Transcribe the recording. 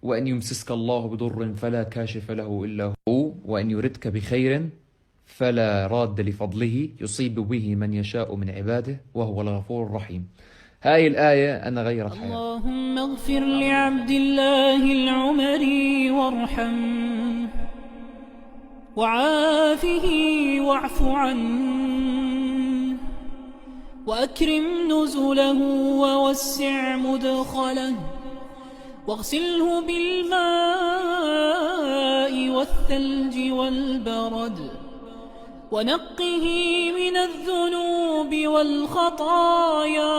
وإن يمسسك الله بضر فلا كاشف له إلا هو، وإن يردك بخير فلا راد لفضله يصيب به من يشاء من عباده وهو الغفور الرحيم. هاي الآية أنا غيرت حياتي. اللهم اغفر لعبد الله العمري وارحمه وعافه واعف عنه وأكرم نزله ووسع مدخله واغسله بالماء والثلج والبرد ونقه من الذنوب والخطايا